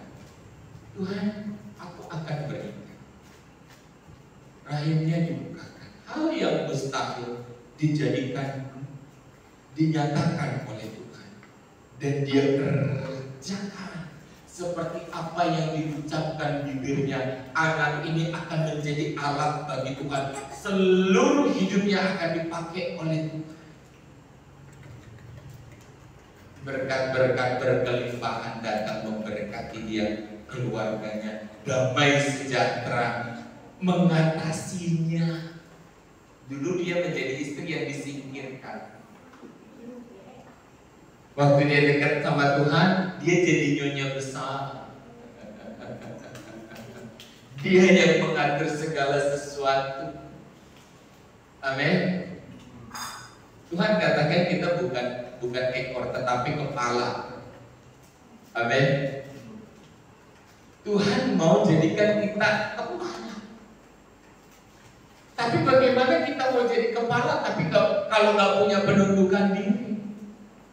Tuhan, aku akan berikan. Rahimnya dibukakan. Hal yang mustahil dinyatakan oleh Tuhan. Dan Dia kerjakan seperti apa yang diucapkan bibirnya. Anak ini akan menjadi alat bagi Tuhan. Seluruh hidupnya akan dipakai oleh Tuhan. Berkat-berkat berkelimpahan datang memberkati dia, keluarganya, damai sejahtera mengatasinya. Dulu dia menjadi istri yang disingkirkan. Waktu dia dekat sama Tuhan, dia jadi nyonya besar. Dia yang mengatur segala sesuatu. Amin. Tuhan katakan kita bukan ekor tetapi kepala. Amin. Tuhan mau jadikan kita kepala. Tapi bagaimana kita mau jadi kepala tapi kalau nggak punya penundukan diri?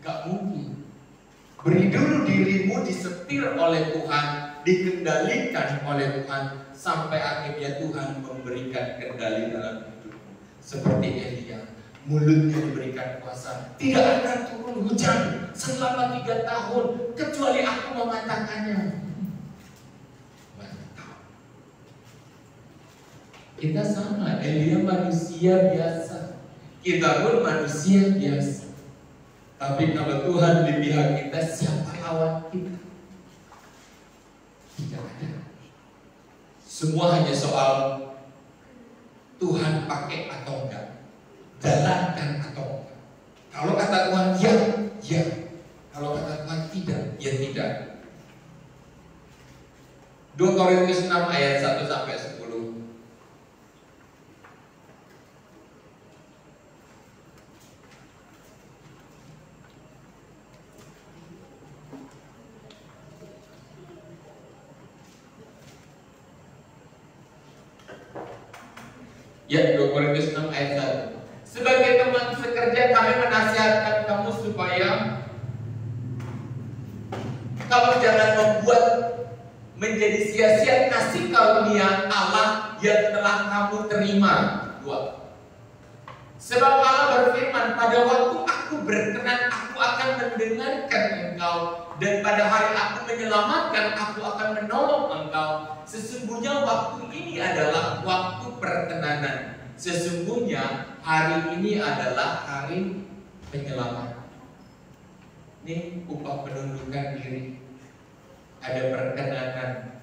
Nggak mungkin. Beri dulu dirimu disetir oleh Tuhan, dikendalikan oleh Tuhan, sampai akhirnya Tuhan memberikan kendali dalam hidupmu. Seperti Elia, mulutnya diberikan kuasa, tidak akan turun hujan selama 3 tahun kecuali aku mengatakannya. Mantap. Kita sama, Elia manusia biasa, kita pun manusia biasa. Tapi kalau Tuhan di pihak kita, siapa lawan kita? Tidak ada. Semua hanya soal Tuhan pakai atau enggak, jalankan atau enggak. Kalau kata Tuhan ya, ya. Kalau kata Tuhan tidak, ya tidak. 2 Korintus 6 ayat 1 sampai 10. Ya, 2 Korintus 6 ayat 1. Sebagai teman sekerja kami menasihatkan kamu supaya kamu jangan membuat menjadi sia-sia kasih karunia Allah yang telah kamu terima. 2. Sebab Allah berfirman, pada waktu aku berkenan aku akan mendengarkan engkau, dan pada hari aku menyelamatkan aku akan menolong engkau. Sesungguhnya waktu ini adalah waktu perkenanan. Sesungguhnya hari ini adalah hari penyelamatan. Ini upah penundukan diri. Ada perkenanan,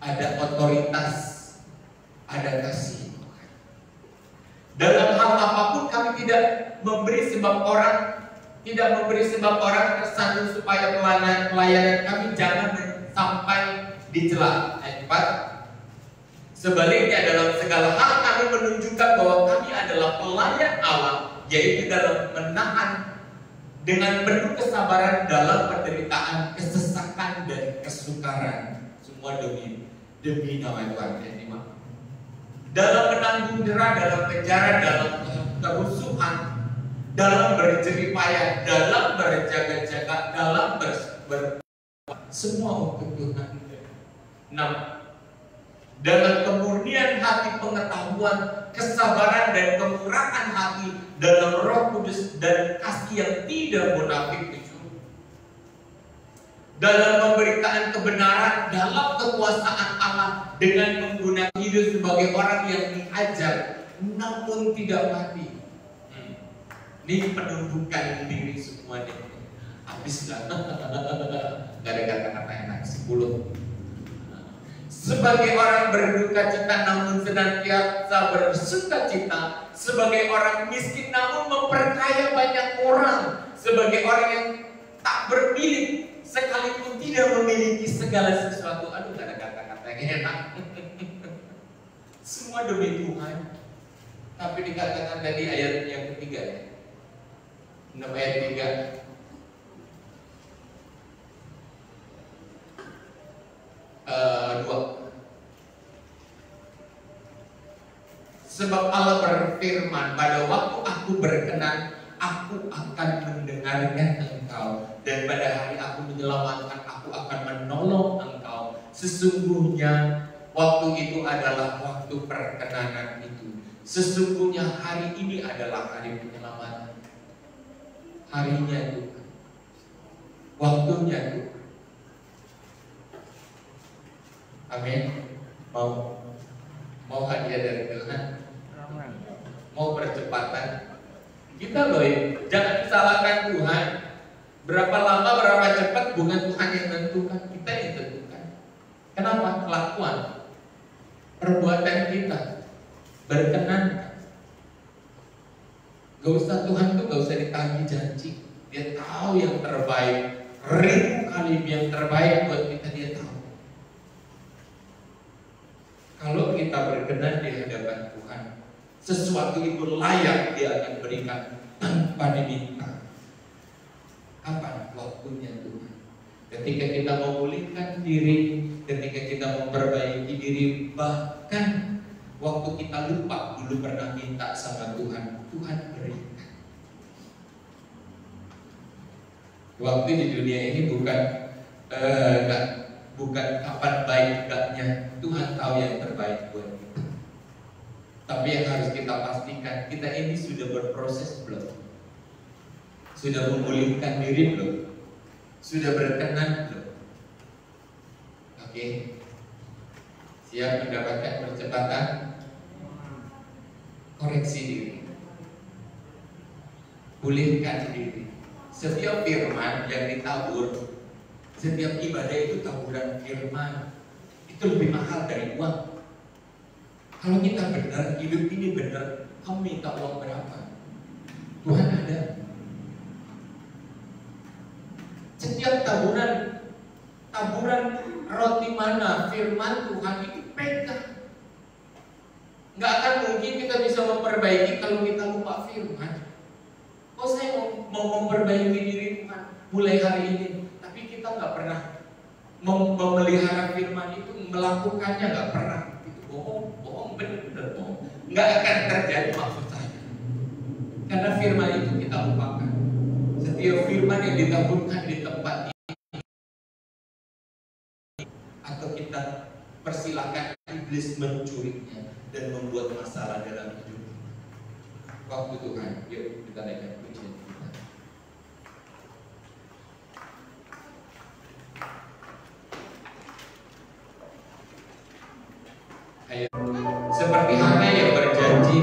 ada otoritas, ada kasih. Dalam hal apapun kami tidak memberi sebab orang tersandung supaya pelayanan kami jangan sampai dicela. Ayat 4. Sebaliknya dalam segala hal kami menunjukkan bahwa kami adalah pelayan Allah, yaitu dalam menahan dengan penuh kesabaran dalam penderitaan, kesesakan dan kesukaran. Semua demi nama Tuhan. Ayat 5. Dalam menanggung derah, dalam penjara, dalam kerusuhan, dalam berjerih payah, dalam berjaga-jaga, dalam semua untuk Tuhan. 6. Dalam kemurnian hati pengetahuan, kesabaran dan kemurahan hati dalam Roh Kudus dan kasih yang tidak munafik. 7. Dalam pemberitaan kebenaran dalam kekuasaan Allah dengan menggunakan hidup sebagai orang yang diajar namun tidak mati. Ini penundukan diri semuanya. Habislah. Gak ada kata-kata enak. 10. Sebagai orang berduka cita namun senantiasa bersuka cita, sebagai orang miskin namun memperkaya banyak orang, sebagai orang yang tak bermilik sekalipun tidak memiliki segala sesuatu. Aduh, gak ada kata-kata yang enak. Semua demi Tuhan. Tapi dikatakan tadi ayat yang ketiga ya, 6 ayat 3. Sebab Allah berfirman, pada waktu aku berkenan, aku akan mendengarkan engkau, dan pada hari aku menyelamatkan, aku akan menolong engkau. Sesungguhnya waktu itu adalah waktu perkenanan itu. Sesungguhnya hari ini adalah hari penyelamatan. Harinya Tuhan, waktunya Tuhan. Amin. Mau hadiah dari Tuhan, mau percepatan. Kita loh, jangan salahkan Tuhan. Berapa lama, berapa cepat, bukan Tuhan yang tentukan, kita yang tentukan. Kenapa? Kelakuan, perbuatan kita berkenan. Gak usah Tuhan tuh gak usah ditagih janji. Dia tahu yang terbaik, 1000 kali yang terbaik buat kita, dia tahu. Kalau kita berkenan di hadapan Tuhan, sesuatu itu layak dia akan berikan tanpa diminta. Kapan? Waktunya Tuhan. Ketika kita memulihkan diri, ketika kita memperbaiki diri, bahkan waktu kita lupa dulu pernah minta sama Tuhan, Tuhan berikan. Waktu di dunia ini bukan kapan baik enggaknya, Tuhan tahu yang terbaik buat kita. Tapi yang harus kita pastikan, kita ini sudah berproses belum? Sudah memulihkan diri belum? Sudah berkenan belum? Oke. Siap mendapatkan percepatan? Koreksi diri, pulihkan diri. Setiap firman yang ditabur, setiap ibadah itu taburan firman, itu lebih mahal dari uang. Kalau kita benar, hidup ini benar, kamu minta uang berapa? Tuhan ada. Setiap taburan roti mana, firman Tuhan itu pegang. Nggak akan mungkin kita bisa memperbaiki kalau kita lupa firman. Oh, saya mau memperbaiki diri Tuhan mulai hari ini, tapi kita nggak pernah memelihara firman itu, melakukannya nggak pernah. Itu bohong, bener bohong. Nggak akan terjadi maksud saya. Karena firman itu kita lupakan. Setiap firman yang ditaburkan di tempat ini, atau kita persilakan iblis mencurinya dan membuat masalah dalam hidup. Waktu Tuhan, yuk kita naikkan pujian kita. Ayo, seperti Hana yang berjanji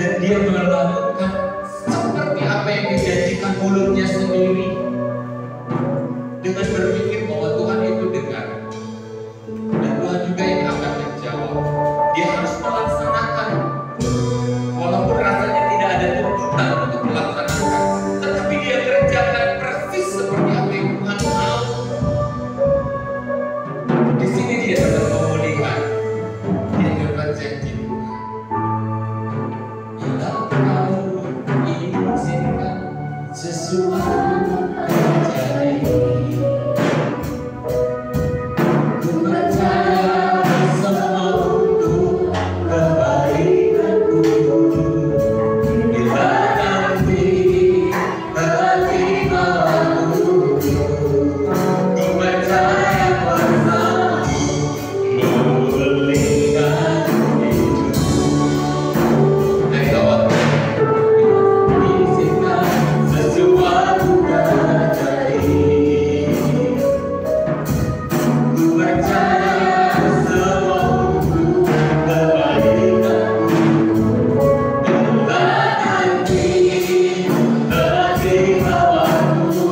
dan dia melakukan seperti apa yang dijanjikan mulutnya sendiri, dengan berpikir bahwa Tuhan itu dengar dan Tuhan juga yang akan menjawab. Dia harus melaksanakan walaupun rasanya tidak ada tuntutan untuk melaksanakan, tetapi dia kerjakan persis seperti apa yang Tuhan mau. Di sini dia dapat pemulihan, dia dapat janji Tuhan. Bila kau izinkan sesuatu terjadi, ku percaya semua untuk kebaikanku. Bila nanti terima waktu, ku percaya kuasa-Mu memulihkan hidup. Dari awal izinkan sesuatu terjadi, ku percaya semua untuk kebaikanku. Bila nanti terima waktu,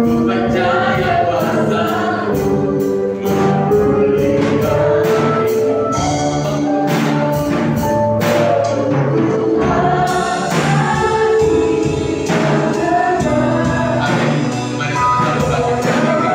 ku percaya kuasa-Mu memulihkan hidup. Amin. Mari sama-sama bangkitkan diri.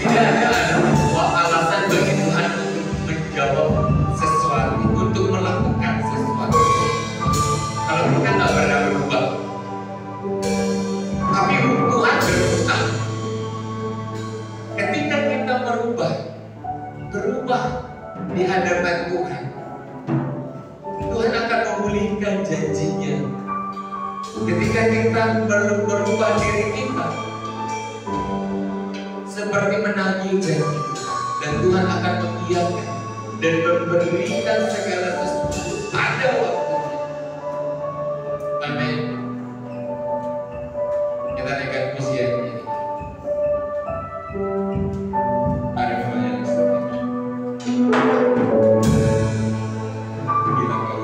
Tidak ada alasan bagi Tuhan untuk menjawab sesuatu, untuk melakukan sesuatu, kalau kita nggak pernah berubah. Tapi Tuhan berubah. Ketika kita berubah di hadapan Tuhan, Tuhan memulihkan janjinya. Ketika kita berubah diri kita seperti menagih janji, dan Tuhan akan mengiyakan dan memberikan segala sesuatu pada waktunya. Amin. Kita naikkan pujian ini. Mari kembali ke sini. Bilang kau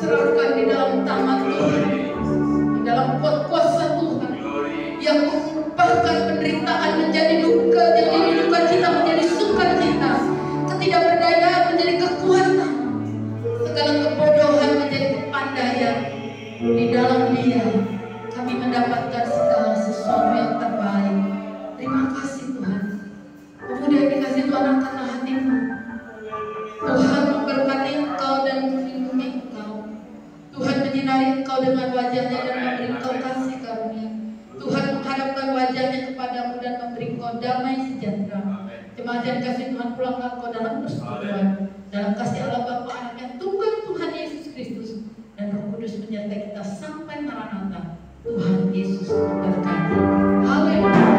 serahkan di dalam tangan Tuhan, di dalam kuasa Tuhan. mendapatkan segala sesuatu yang terbaik. Terima kasih Tuhan. Pemuda yang dikasih Tuhan karena hatimu. Tuhan memberkati engkau dan melindungi engkau. Tuhan menyinari engkau dengan wajahnya dan memberi engkau kasih karunia. Tuhan menghadapkan wajahnya kepadamu dan memberi engkau damai sejahtera. Jemaat yang dikasih Tuhan, pulanglah engkau dalam persekutuan, dalam kasih Allah Bapa, Anak yang tunggal Tuhan Yesus Kristus dan Roh Kudus menyertai kita sampai Maranatha. Tuhan Yesus memberkati. Haleluya.